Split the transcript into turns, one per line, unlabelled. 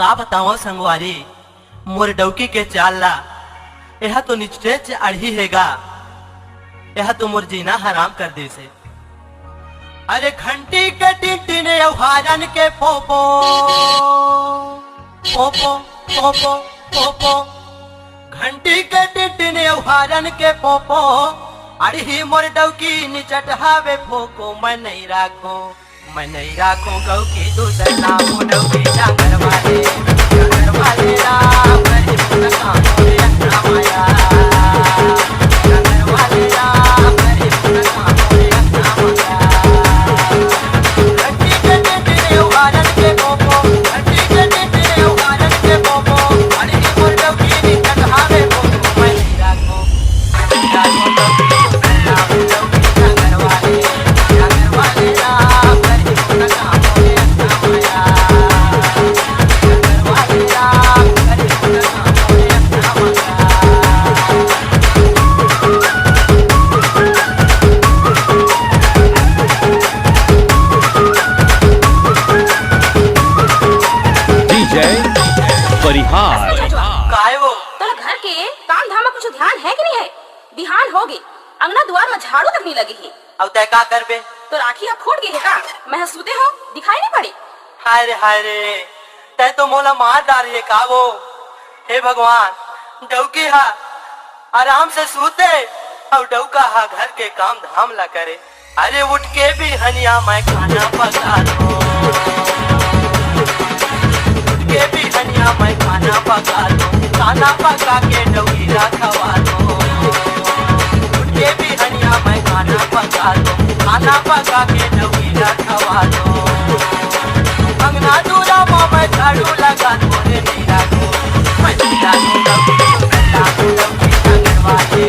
का बताओ संगवारी मोर डौकी के चालला यह तो निश्चय अड़ही हैगा। यह तो मोर जीना हराम कर दे से। अरे घंटी के टिंटिन हारन के पोपो पोपो पोपो पोपो घंटी के टिंटिन हारन के पोपो अड़ही मोर डौकी निचट हावे फोको मैं नहीं राखो गौ की दूसर नाम डौकी डांगर वाले राम हरि पुन काम होए अन्ना माया डांगर वाले राम हरि पुन काम होए अन्ना माया घंटी के टिंटिन हारन के पोपो घंटी के टिंटिन हारन के पोपो अड़ही मोर डौकी निचट हावे फोको मैं नहीं राखो
परिहार
काहे वो
तोरा घर के काम धाम में कुछ ध्यान है कि नहीं है? बिहान होगी अंगना द्वार में झाड़ू तक नहीं लगी है।
अब तय का करबे?
तो राखी अब फूट गई है का? महसूते हो दिखाई नहीं पड़ी।
हाय रे तय तो मोला मार डाल रही है का वो। हे भगवान डौकी हा आराम से सूते और डौका हा घर के काम धाम ला करे। अरे उठ के भी हनिया मैं खाना पका लो उठ के भी हनिया मैं खाना पका लो खाना पका के डौकी रखवा लो उठ के भी हनिया मैं खाना पका लो खाना पका के डौकी रखवा लो अंगना दूरा मैं झाड़ू लगा थोड़े नहीं राखो मैं नहीं राखो डौकी डांगर वाले